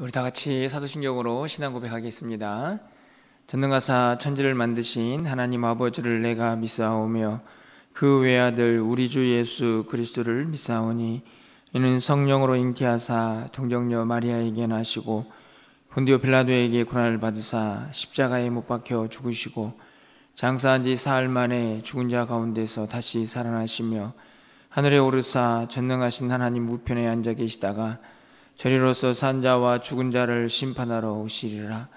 우리 다 같이 사도신경으로 신앙 고백하겠습니다. 전능하사 천지를 만드신 하나님 아버지를 내가 믿사오며 그 외아들 우리 주 예수 그리스도를 믿사오니 이는 성령으로 잉태하사 동정녀 마리아에게 나시고 본디오 빌라도에게 고난을 받으사 십자가에 못 박혀 죽으시고 장사한 지 사흘 만에 죽은 자 가운데서 다시 살아나시며 하늘에 오르사 전능하신 하나님 우편에 앉아 계시다가 저리로서 산 자와 죽은 자를 심판하러 오시리라.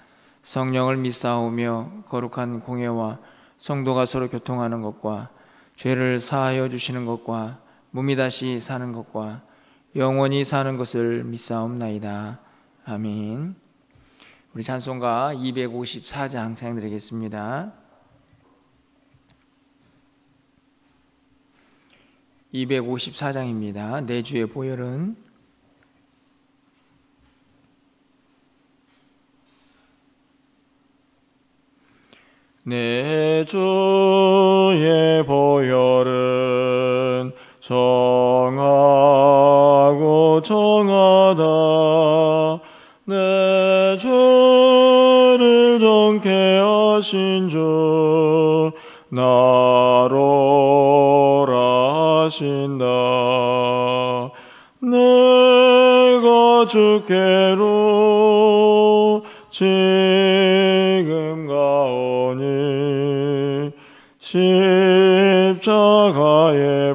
성령을 믿사오며 거룩한 공회와 성도가 서로 교통하는 것과 죄를 사하여 주시는 것과 몸이 다시 사는 것과 영원히 사는 것을 믿사옵나이다. 아멘. 우리 찬송가 254장 찬양드리겠습니다. 254장입니다. 내 주의 보혈은 내 주의 보혈은 정하고 정하다. 내 죄를 정케 하신 주 나로라 하신다. 내가 주께로 지금 가오니 십자가의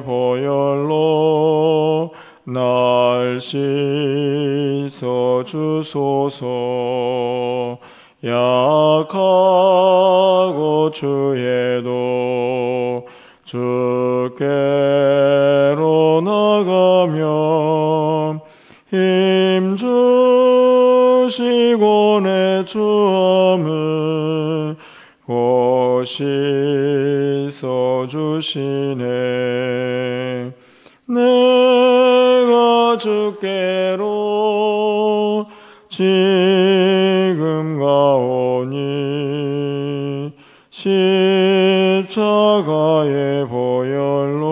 보혈로 날 씻어 주소서. 약하고 주에도 주께로 나가며 힘 주시고 내 주함을 곧 씻어주시네. 내가 주께로 지금 가오니 십자가의 보혈로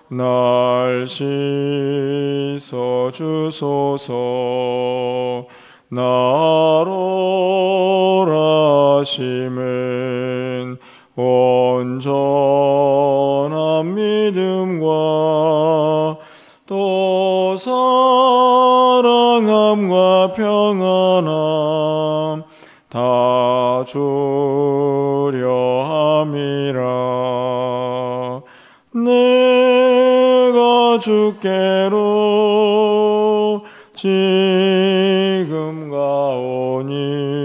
날 씻어주소서. 나로라 하심은 온전한 믿음과 또 사랑함과 평안함 다 주려 함이라. 내가 주께로 지금 가오니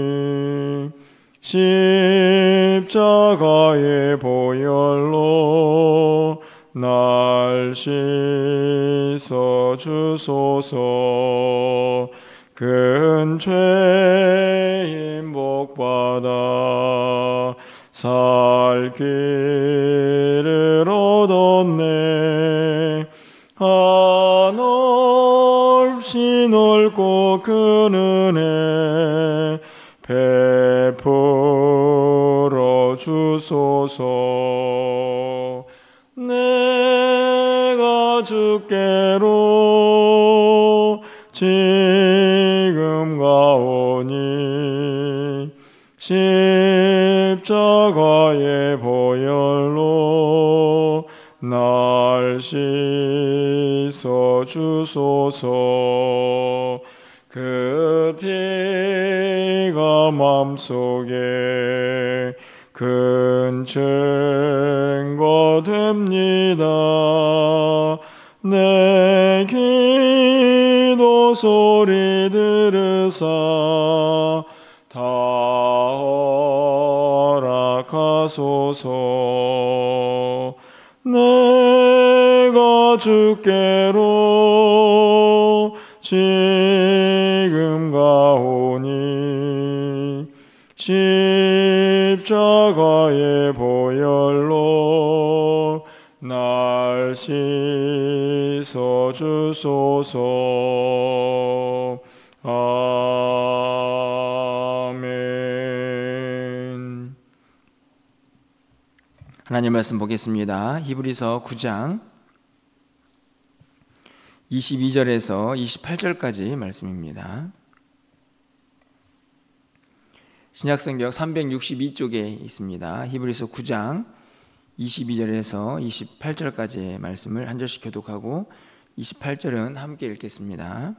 십자가의 보혈로 날 씻어 주소서. 큰 죄인 복받아 살 길을 얻었네. 한없이 넓고 큰 은혜 베풀어 주소서. 내가 주께로 지금 가오니 십자가의 보혈로 날 씻어 주소서. 그 피가 맘속에 큰 증거 됩니다. 내 기도 소리 들으사 다 허락하소서. 내가 주께로 지금 가오니 십자가의 보혈로 날 씻어 주소서. 아멘. 하나님 말씀 보겠습니다. 히브리서 9장 22절에서 28절까지 말씀입니다. 신약성경 362쪽에 있습니다. 히브리서 9장 22절에서 28절까지의 말씀을 한 절씩 교독하고 28절은 함께 읽겠습니다.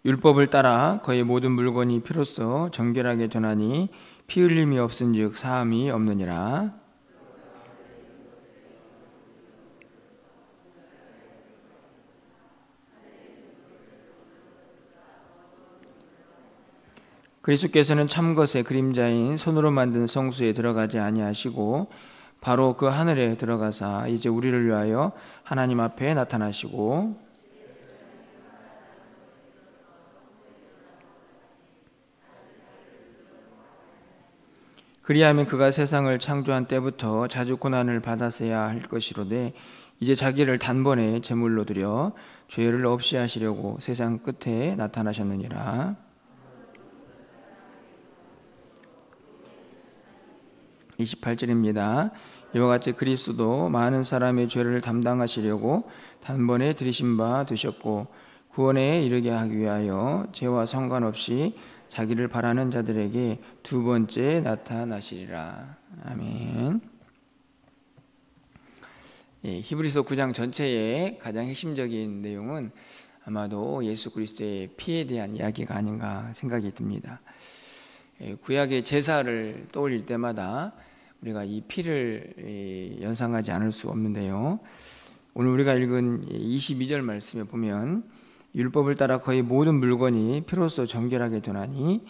율법을 따라 거의 모든 물건이 피로써 정결하게 되나니 피 흘림이 없은즉 사함이 없느니라. 그리스도께서는 참것의 그림자인 손으로 만든 성소에 들어가지 아니하시고 바로 그 하늘에 들어가사 이제 우리를 위하여 하나님 앞에 나타나시고 그리하면 그가 세상을 창조한 때부터 자주 고난을 받았어야 할 것이로되 이제 자기를 단번에 제물로 드려 죄를 없이 하시려고 세상 끝에 나타나셨느니라. 28절입니다. 이와 같이 그리스도도 많은 사람의 죄를 담당하시려고 단번에 들이신 바 되셨고 구원에 이르게 하기 위하여 죄와 상관없이 자기를 바라는 자들에게 두 번째 나타나시리라. 아멘. 히브리서 9장 전체의 가장 핵심적인 내용은 아마도 예수 그리스도의 피에 대한 이야기가 아닌가 생각이 듭니다. 구약의 제사를 떠올릴 때마다 우리가 이 피를 연상하지 않을 수 없는데요. 오늘 우리가 읽은 22절 말씀에 보면 율법을 따라 거의 모든 물건이 피로써 정결하게 되나니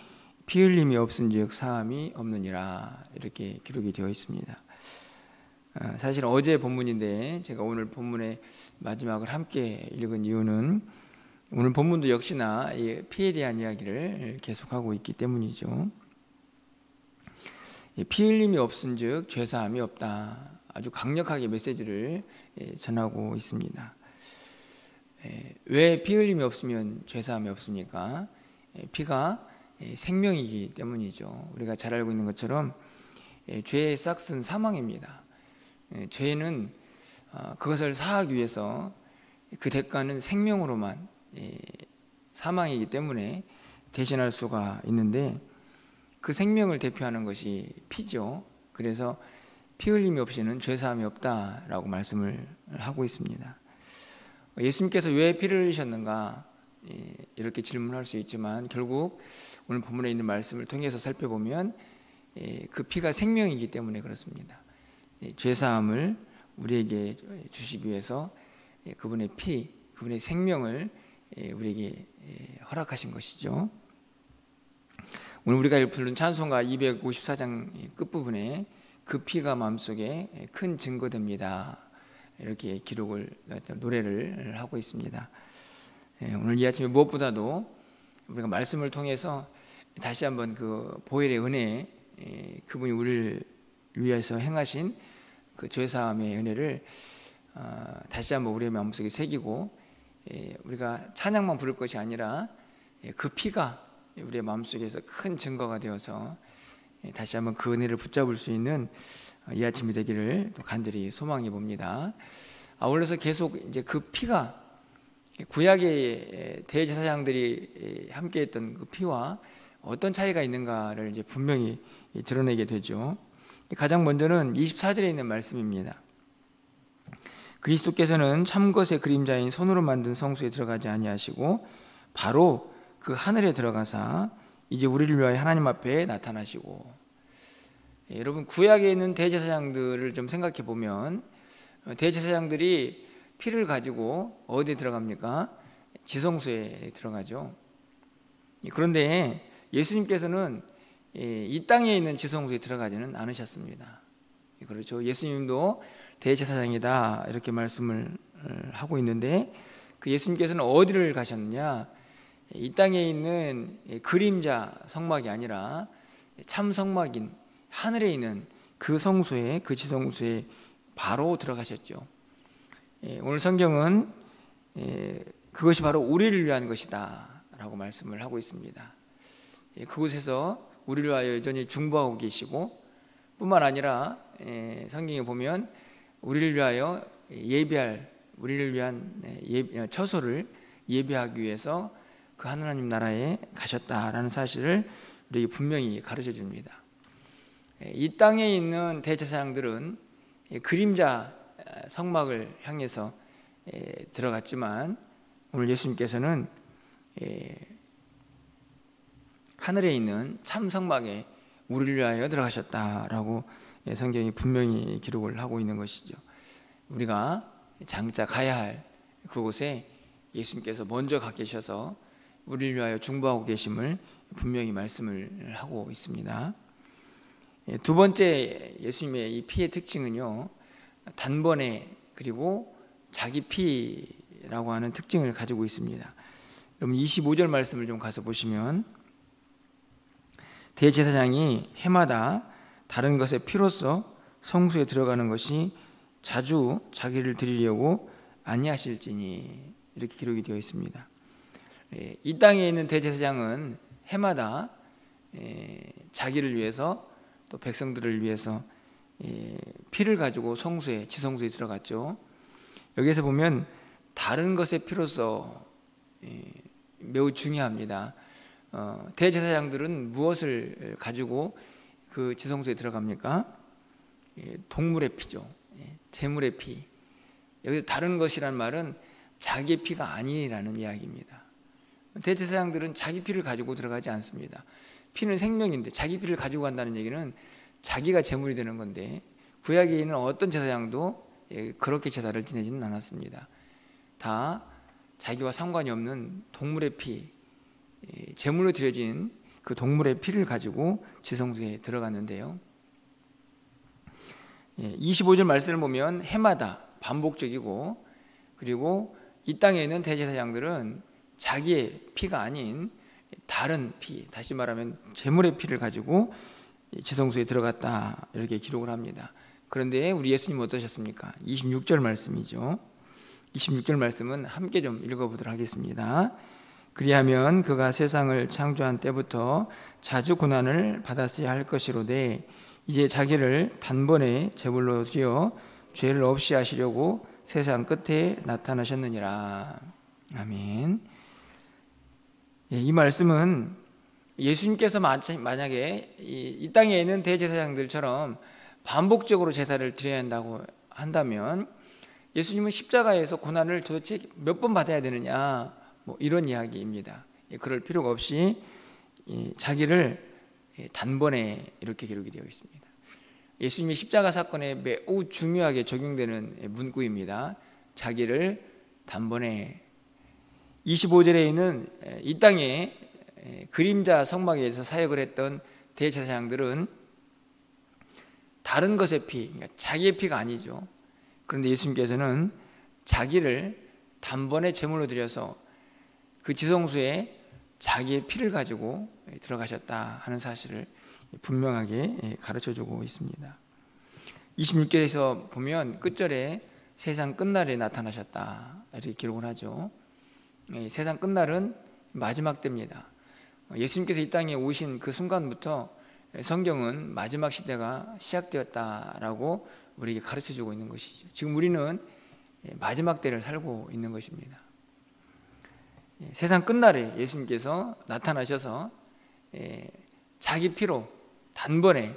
피 흘림이 없은즉 사함이 없느니라 이렇게 기록이 되어 있습니다. 사실 어제 본문인데 제가 오늘 본문의 마지막을 함께 읽은 이유는 오늘 본문도 역시나 피에 대한 이야기를 계속하고 있기 때문이죠. 피 흘림이 없은즉 죄사함이 없다. 아주 강력하게 메시지를 전하고 있습니다. 왜 피 흘림이 없으면 죄사함이 없습니까? 피가 생명이기 때문이죠. 우리가 잘 알고 있는 것처럼 죄의 싹은 사망입니다. 죄는 그것을 사하기 위해서 그 대가는 생명으로만 사망이기 때문에 대신할 수가 있는데 그 생명을 대표하는 것이 피죠. 그래서 피 흘림이 없이는 죄사함이 없다라고 말씀을 하고 있습니다. 예수님께서 왜 피를 흘리셨는가 이렇게 질문할 수 있지만 결국 오늘 본문에 있는 말씀을 통해서 살펴보면 그 피가 생명이기 때문에 그렇습니다. 죄사함을 우리에게 주시기 위해서 그분의 피, 그분의 생명을 우리에게 허락하신 것이죠. 오늘 우리가 부른 찬송가 254장 끝부분에 그 피가 마음속에 큰 증거됩니다. 이렇게 기록을 노래를 하고 있습니다. 오늘 이 아침에 무엇보다도 우리가 말씀을 통해서 다시 한번 그 보혈의 은혜, 그분이 우리를 위해서 행하신 그 죄사함의 은혜를 다시 한번 우리의 마음속에 새기고 우리가 찬양만 부를 것이 아니라 그 피가 우리의 마음속에서 큰 증거가 되어서 다시 한번 그 은혜를 붙잡을 수 있는 이 아침이 되기를 간절히 소망해 봅니다. 아울러서 계속 이제 그 피가 구약의 대제사장들이 함께했던 그 피와 어떤 차이가 있는가를 이제 분명히 드러내게 되죠. 가장 먼저는 24절에 있는 말씀입니다. 그리스도께서는 참것의 그림자인 손으로 만든 성소에 들어가지 아니하시고 바로 그 하늘에 들어가사 이제 우리를 위하여 하나님 앞에 나타나시고. 여러분 구약에 있는 대제사장들을 좀 생각해 보면 대제사장들이 피를 가지고 어디에 들어갑니까? 지성소에 들어가죠. 그런데 예수님께서는 이 땅에 있는 지성소에 들어가지는 않으셨습니다. 그렇죠. 예수님도 대제사장이다 이렇게 말씀을 하고 있는데 그 예수님께서는 어디를 가셨느냐? 이 땅에 있는 그림자 성막이 아니라 참 성막인 하늘에 있는 그 성소에, 그 지성소에 바로 들어가셨죠. 오늘 성경은 그것이 바로 우리를 위한 것이다 라고 말씀을 하고 있습니다. 그곳에서 우리를 위하여 여전히 중보하고 계시고 뿐만 아니라 성경에 보면 우리를 위하여 우리를 위한 처소를 예비하기 위해서 그 하나님 나라에 가셨다라는 사실을 우리에게 분명히 가르쳐 줍니다. 이 땅에 있는 대제사장들은 그림자 성막을 향해서 들어갔지만 오늘 예수님께서는 하늘에 있는 참 성막에 우리를 위하여 들어가셨다라고 성경이 분명히 기록을 하고 있는 것이죠. 우리가 장차 가야 할 그곳에 예수님께서 먼저 가 계셔서 우리를 위하여 중보하고 계심을 분명히 말씀을 하고 있습니다. 두 번째 예수님의 이 피의 특징은요, 단번에 그리고 자기 피라고 하는 특징을 가지고 있습니다. 여러분 25절 말씀을 좀 가서 보시면 대제사장이 해마다 다른 것의 피로써 성소에 들어가는 것이 자주 자기를 드리려고 아니하실지니 이렇게 기록이 되어 있습니다. 이 땅에 있는 대제사장은 해마다 자기를 위해서 또 백성들을 위해서 피를 가지고 성소에 지성소에 들어갔죠. 여기에서 보면 다른 것의 피로써 매우 중요합니다. 대제사장들은 무엇을 가지고 그 지성소에 들어갑니까? 동물의 피죠. 제물의 피. 여기서 다른 것이란 말은 자기의 피가 아니라는 이야기입니다. 대제사장들은 자기 피를 가지고 들어가지 않습니다. 피는 생명인데 자기 피를 가지고 간다는 얘기는 자기가 제물이 되는 건데, 구약에 있는 어떤 제사장도 그렇게 제사를 지내지는 않았습니다. 다 자기와 상관이 없는 동물의 피, 제물로 드려진 그 동물의 피를 가지고 지성소에 들어갔는데요. 25절 말씀을 보면 해마다 반복적이고, 그리고 이 땅에 있는 대제사장들은 자기의 피가 아닌 다른 피, 다시 말하면 제물의 피를 가지고 지성소에 들어갔다 이렇게 기록을 합니다. 그런데 우리 예수님은 어떠셨습니까? 26절 말씀이죠. 26절 말씀은 함께 좀 읽어보도록 하겠습니다. 그리하면 그가 세상을 창조한 때부터 자주 고난을 받았어야 할 것이로되 이제 자기를 단번에 제물로 드려 죄를 없이 하시려고 세상 끝에 나타나셨느니라. 아멘. 이 말씀은 예수님께서 만약에 이 땅에 있는 대제사장들처럼 반복적으로 제사를 드려야 한다고 한다면 예수님은 십자가에서 고난을 도대체 몇 번 받아야 되느냐, 뭐 이런 이야기입니다. 그럴 필요가 없이 자기를 단번에 이렇게 기록이 되어 있습니다. 예수님의 십자가 사건에 매우 중요하게 적용되는 문구입니다. 자기를 단번에. 25절에 있는 이 땅에 그림자 성막에서 사역을 했던 대제사장들은 다른 것의 피, 그러니까 자기의 피가 아니죠. 그런데 예수님께서는 자기를 단번에 제물로 드려서 그 지성소에 자기의 피를 가지고 들어가셨다 하는 사실을 분명하게 가르쳐주고 있습니다. 26절에서 보면 끝절에 세상 끝날에 나타나셨다 이렇게 기록을 하죠. 세상 끝날은 마지막 때입니다. 예수님께서 이 땅에 오신 그 순간부터 성경은 마지막 시대가 시작되었다라고 우리에게 가르쳐주고 있는 것이죠. 지금 우리는 마지막 때를 살고 있는 것입니다. 세상 끝날에 예수님께서 나타나셔서 자기 피로 단번에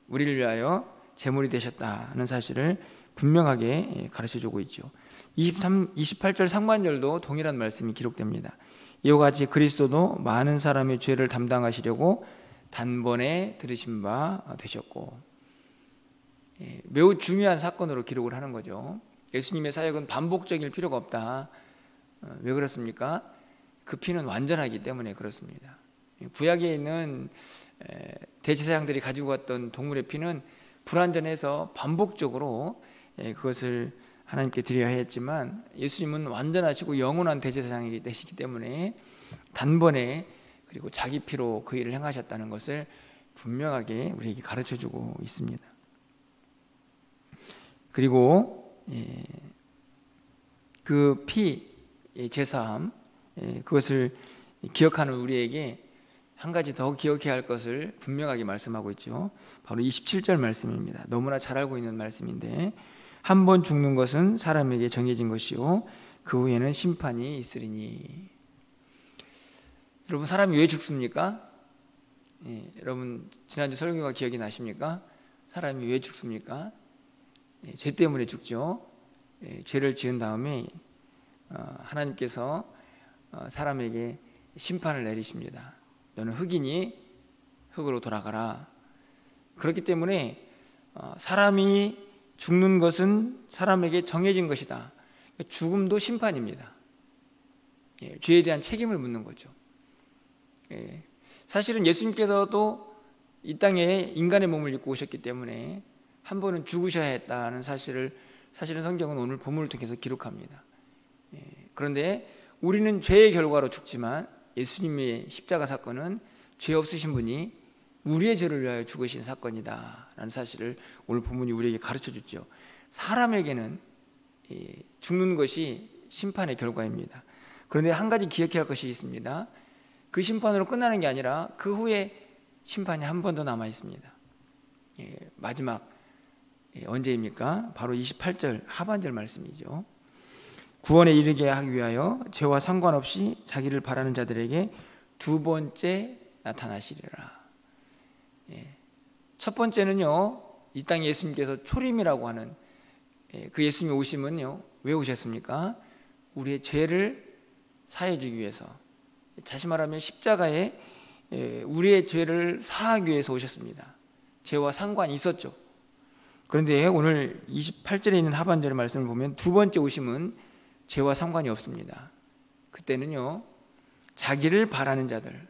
우리를 위하여 제물이 되셨다는 사실을 분명하게 가르쳐주고 있죠. 28절 상반절도 동일한 말씀이 기록됩니다. 이와 같이 그리스도도 많은 사람의 죄를 담당하시려고 단번에 들으신 바 되셨고, 매우 중요한 사건으로 기록을 하는 거죠. 예수님의 사역은 반복적일 필요가 없다. 왜 그렇습니까? 그 피는 완전하기 때문에 그렇습니다. 구약에 있는 대제사장들이 가지고 왔던 동물의 피는 불완전해서 반복적으로 그것을 하나님께 드려야 했지만 예수님은 완전하시고 영원한 대제사장이 되시기 때문에 단번에 그리고 자기 피로 그 일을 행하셨다는 것을 분명하게 우리에게 가르쳐주고 있습니다. 그리고 그 피 제사함, 그것을 기억하는 우리에게 한 가지 더 기억해야 할 것을 분명하게 말씀하고 있죠. 바로 27절 말씀입니다. 너무나 잘 알고 있는 말씀인데 한 번 죽는 것은 사람에게 정해진 것이요 그 후에는 심판이 있으리니. 여러분, 사람이 왜 죽습니까? 여러분, 지난주 설교가 기억이 나십니까? 사람이 왜 죽습니까? 죄 때문에 죽죠. 죄를 지은 다음에 하나님께서 사람에게 심판을 내리십니다. 너는 흙이니 흙으로 돌아가라. 그렇기 때문에 사람이 죽는 것은 사람에게 정해진 것이다. 죽음도 심판입니다. 죄에 대한 책임을 묻는 거죠. 사실은 예수님께서도 이 땅에 인간의 몸을 입고 오셨기 때문에 한 번은 죽으셔야 했다는 사실은 성경은 오늘 본문을 통해서 기록합니다. 그런데 우리는 죄의 결과로 죽지만 예수님의 십자가 사건은 죄 없으신 분이 우리의 죄를 위하여 죽으신 사건이다 라는 사실을 오늘 본문이 우리에게 가르쳐 주죠. 사람에게는 죽는 것이 심판의 결과입니다. 그런데 한 가지 기억해야 할 것이 있습니다. 그 심판으로 끝나는 게 아니라 그 후에 심판이 한 번 더 남아 있습니다. 마지막 언제입니까? 바로 28절 하반절 말씀이죠. 구원에 이르게 하기 위하여 죄와 상관없이 자기를 바라는 자들에게 두 번째 나타나시리라. 첫 번째는요, 이 땅에 예수님께서 초림이라고 하는 그 예수님의 오심은요, 왜 오셨습니까? 우리의 죄를 사해 주기 위해서, 다시 말하면 십자가에 우리의 죄를 사하기 위해서 오셨습니다. 죄와 상관이 있었죠. 그런데 오늘 28절에 있는 하반절의 말씀을 보면 두 번째 오심은 죄와 상관이 없습니다. 그때는요, 자기를 바라는 자들,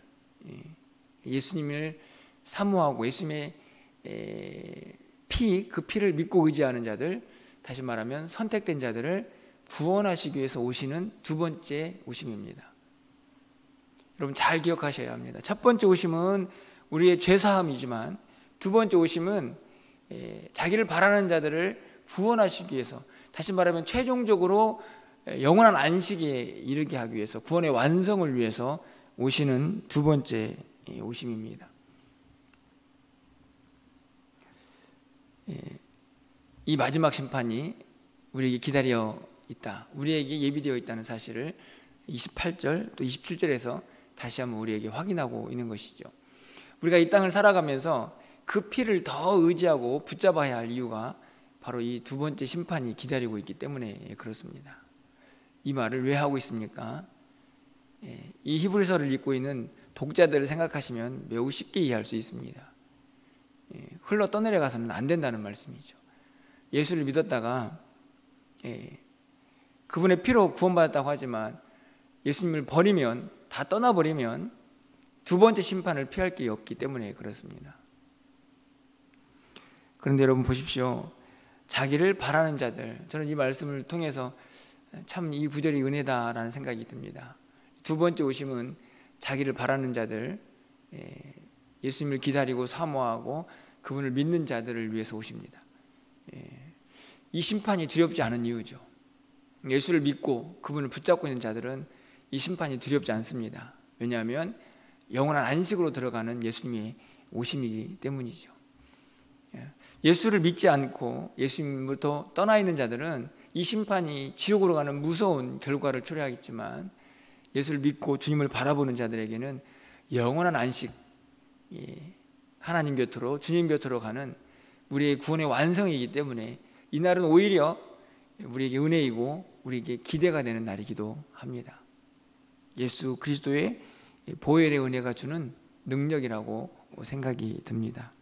예수님을 사모하고 예수님의 그 피를 믿고 의지하는 자들, 다시 말하면 선택된 자들을 구원하시기 위해서 오시는 두 번째 오심입니다. 여러분, 잘 기억하셔야 합니다. 첫 번째 오심은 우리의 죄사함이지만 두 번째 오심은 자기를 바라는 자들을 구원하시기 위해서, 다시 말하면 최종적으로 영원한 안식에 이르게 하기 위해서, 구원의 완성을 위해서 오시는 두 번째 오심입니다. 이 마지막 심판이 우리에게 기다려 있다, 우리에게 예비되어 있다는 사실을 28절 또 27절에서 다시 한번 우리에게 확인하고 있는 것이죠. 우리가 이 땅을 살아가면서 그 피를 더 의지하고 붙잡아야 할 이유가 바로 이 두 번째 심판이 기다리고 있기 때문에 그렇습니다. 이 말을 왜 하고 있습니까? 이 히브리서를 읽고 있는 독자들을 생각하시면 매우 쉽게 이해할 수 있습니다. 흘러 떠내려가서는 안 된다는 말씀이죠. 예수를 믿었다가 그분의 피로 구원받았다고 하지만 예수님을 버리면, 다 떠나버리면 두 번째 심판을 피할 길이 없기 때문에 그렇습니다. 그런데 여러분 보십시오. 자기를 바라는 자들, 저는 이 말씀을 통해서 참 이 구절이 은혜다라는 생각이 듭니다. 두 번째 오심은 자기를 바라는 자들, 예수님을 기다리고 사모하고 그분을 믿는 자들을 위해서 오십니다. 이 심판이 두렵지 않은 이유죠. 예수를 믿고 그분을 붙잡고 있는 자들은 이 심판이 두렵지 않습니다. 왜냐하면 영원한 안식으로 들어가는 예수님의 오심이기 때문이죠. 예수를 믿지 않고 예수님부터 떠나 있는 자들은 이 심판이 지옥으로 가는 무서운 결과를 초래하겠지만, 예수를 믿고 주님을 바라보는 자들에게는 영원한 안식, 하나님 곁으로, 주님 곁으로 가는 우리의 구원의 완성이기 때문에 이날은 오히려 우리에게 은혜이고 우리에게 기대가 되는 날이기도 합니다. 예수 그리스도의 보혈의 은혜가 주는 능력이라고 생각이 듭니다.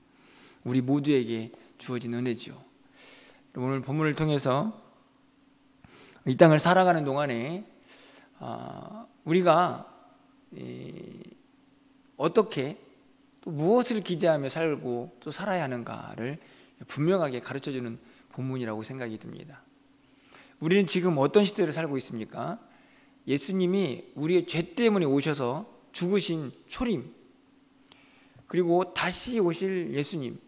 우리 모두에게 주어진 은혜죠. 오늘 본문을 통해서 이 땅을 살아가는 동안에 우리가 어떻게 또 무엇을 기대하며 살고 또 살아야 하는가를 분명하게 가르쳐주는 본문이라고 생각이 듭니다. 우리는 지금 어떤 시대를 살고 있습니까? 예수님이 우리의 죄 때문에 오셔서 죽으신 초림, 그리고 다시 오실 예수님,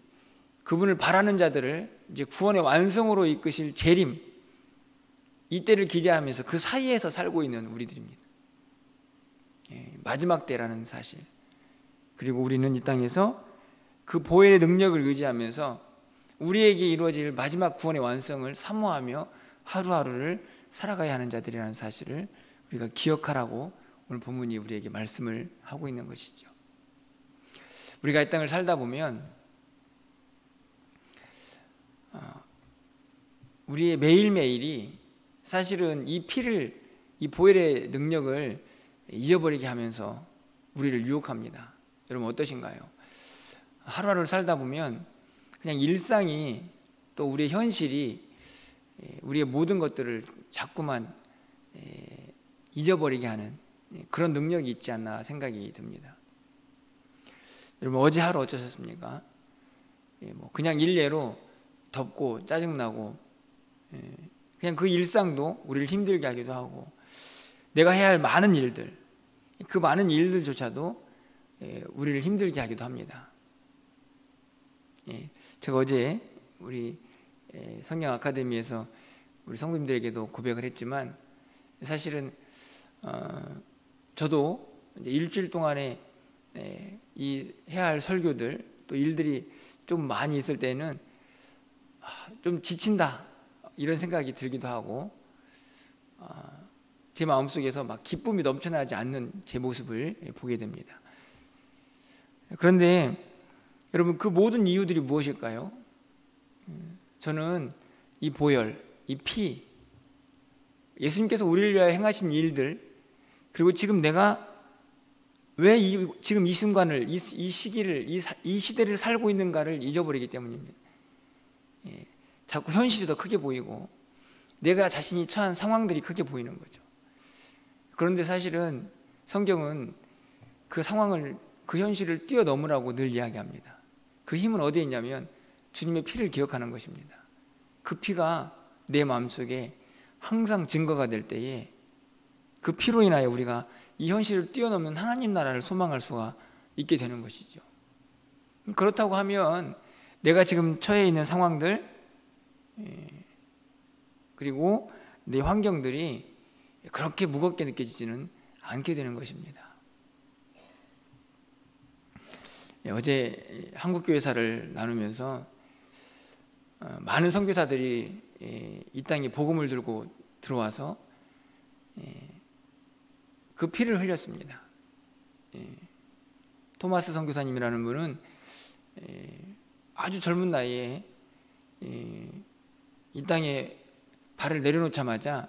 그분을 바라는 자들을 이제 구원의 완성으로 이끄실 재림, 이때를 기대하면서 그 사이에서 살고 있는 우리들입니다. 마지막 때라는 사실, 그리고 우리는 이 땅에서 그 보혈의 능력을 의지하면서 우리에게 이루어질 마지막 구원의 완성을 사모하며 하루하루를 살아가야 하는 자들이라는 사실을 우리가 기억하라고 오늘 본문이 우리에게 말씀을 하고 있는 것이죠. 우리가 이 땅을 살다 보면 우리의 매일매일이 사실은 이 피를, 이 보혈의 능력을 잊어버리게 하면서 우리를 유혹합니다. 여러분 어떠신가요? 하루하루를 살다 보면 그냥 일상이, 또 우리의 현실이 우리의 모든 것들을 자꾸만 잊어버리게 하는 그런 능력이 있지 않나 생각이 듭니다. 여러분 어제 하루 어쩌셨습니까? 그냥 일례로 덥고 짜증나고 그냥 그 일상도 우리를 힘들게 하기도 하고, 내가 해야 할 많은 일들, 그 많은 일들조차도 우리를 힘들게 하기도 합니다. 제가 어제 우리 성경 아카데미에서 우리 성도님들에게도 고백을 했지만, 사실은 저도 이제 일주일 동안에 이 해야 할 설교들, 또 일들이 좀 많이 있을 때는 좀 지친다 이런 생각이 들기도 하고, 제 마음속에서 막 기쁨이 넘쳐나지 않는 제 모습을 보게 됩니다. 그런데 여러분 그 모든 이유들이 무엇일까요? 저는 이 보혈, 이 피, 예수님께서 우리를 위하여 행하신 일들, 그리고 지금 내가 왜 지금 이 순간을, 이 시기를, 이 시대를 살고 있는가를 잊어버리기 때문입니다. 자꾸 현실이 더 크게 보이고 내가 자신이 처한 상황들이 크게 보이는 거죠. 그런데 사실은 성경은 그 상황을, 그 현실을 뛰어넘으라고 늘 이야기합니다. 그 힘은 어디에 있냐면 주님의 피를 기억하는 것입니다. 그 피가 내 마음속에 항상 증거가 될 때에 그 피로 인하여 우리가 이 현실을 뛰어넘는 하나님 나라를 소망할 수가 있게 되는 것이죠. 그렇다고 하면 내가 지금 처해 있는 상황들, 그리고 내 환경들이 그렇게 무겁게 느껴지지는 않게 되는 것입니다. 어제 한국교회사를 나누면서 많은 선교사들이 이 땅에 복음을 들고 들어와서 그 피를 흘렸습니다. 토마스 선교사님이라는 분은 아주 젊은 나이에 이 땅에 발을 내려놓자마자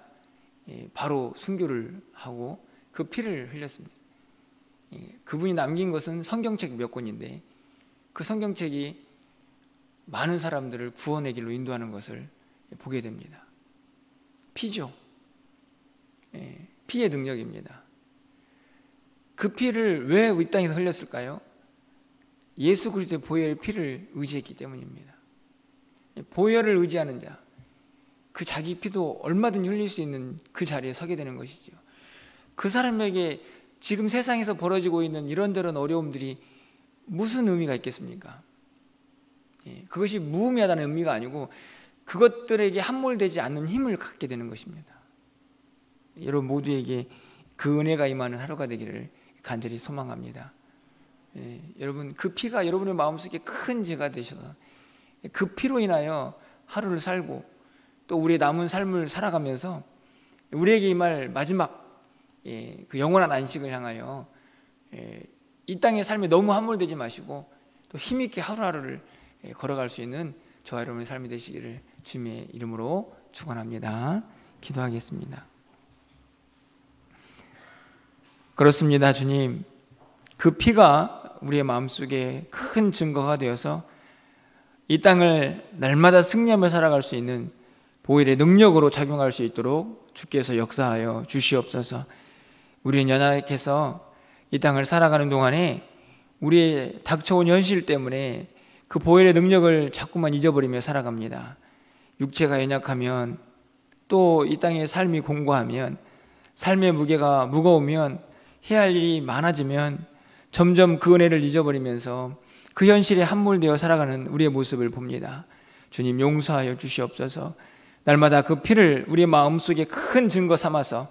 바로 순교를 하고 그 피를 흘렸습니다. 그분이 남긴 것은 성경책 몇 권인데 그 성경책이 많은 사람들을 구원의 길로 인도하는 것을 보게 됩니다. 피죠. 피의 능력입니다. 그 피를 왜 이 땅에서 흘렸을까요? 예수 그리스도의 보혈의 피를 의지했기 때문입니다. 보혈을 의지하는 자, 그 자기 피도 얼마든지 흘릴 수 있는 그 자리에 서게 되는 것이죠. 그 사람에게 지금 세상에서 벌어지고 있는 이런저런 어려움들이 무슨 의미가 있겠습니까? 그것이 무의미하다는 의미가 아니고 그것들에게 함몰되지 않는 힘을 갖게 되는 것입니다. 여러분 모두에게 그 은혜가 임하는 하루가 되기를 간절히 소망합니다. 여러분 그 피가 여러분의 마음속에 큰 죄가 되셔서 그 피로 인하여 하루를 살고 또 우리의 남은 삶을 살아가면서 우리에게 임할 마지막 그 영원한 안식을 향하여 이 땅의 삶에 너무 함몰되지 마시고 또 힘있게 하루하루를 걸어갈 수 있는 저와 여러분의 삶이 되시기를 주님의 이름으로 축원합니다. 기도하겠습니다. 그렇습니다. 주님, 그 피가 우리의 마음속에 큰 증거가 되어서 이 땅을 날마다 승리하며 살아갈 수 있는 보혈의 능력으로 작용할 수 있도록 주께서 역사하여 주시옵소서. 우리는 연약해서 이 땅을 살아가는 동안에 우리의 닥쳐온 현실 때문에 그 보혈의 능력을 자꾸만 잊어버리며 살아갑니다. 육체가 연약하면 또 이 땅의 삶이 공고하면 삶의 무게가 무거우면 해야 할 일이 많아지면 점점 그 은혜를 잊어버리면서 그 현실에 함몰되어 살아가는 우리의 모습을 봅니다. 주님 용서하여 주시옵소서. 날마다 그 피를 우리의 마음속에 큰 증거 삼아서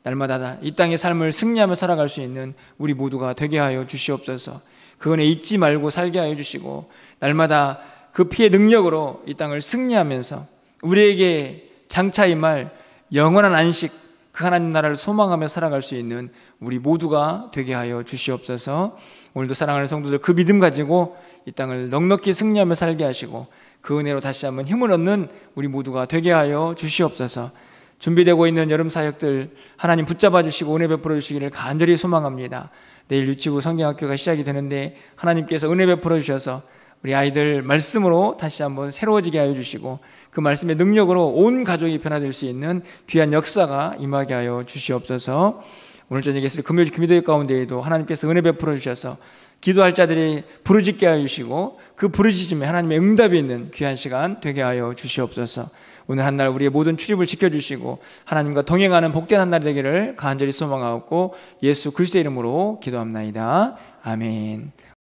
날마다 이 땅의 삶을 승리하며 살아갈 수 있는 우리 모두가 되게 하여 주시옵소서. 그 은혜 잊지 말고 살게 하여 주시고 날마다 그 피의 능력으로 이 땅을 승리하면서 우리에게 장차 임할 영원한 안식, 그 하나님 나라를 소망하며 살아갈 수 있는 우리 모두가 되게 하여 주시옵소서. 오늘도 사랑하는 성도들, 그 믿음 가지고 이 땅을 넉넉히 승리하며 살게 하시고 그 은혜로 다시 한번 힘을 얻는 우리 모두가 되게 하여 주시옵소서. 준비되고 있는 여름 사역들 하나님 붙잡아 주시고 은혜 베풀어 주시기를 간절히 소망합니다. 내일 유치부 성경학교가 시작이 되는데 하나님께서 은혜 베풀어 주셔서 우리 아이들 말씀으로 다시 한번 새로워지게 하여 주시고 그 말씀의 능력으로 온 가족이 변화될 수 있는 귀한 역사가 임하게 하여 주시옵소서. 오늘 저녁에 있을 금요 기도회 가운데에도 하나님께서 은혜 베풀어 주셔서 기도할 자들이 부르짖게 하여 주시고 그 부르짖음에 하나님의 응답이 있는 귀한 시간 되게 하여 주시옵소서. 오늘 한 날 우리의 모든 출입을 지켜주시고 하나님과 동행하는 복된 한 날 되기를 간절히 소망하옵고 예수 그리스도의 이름으로 기도합나이다. 아멘.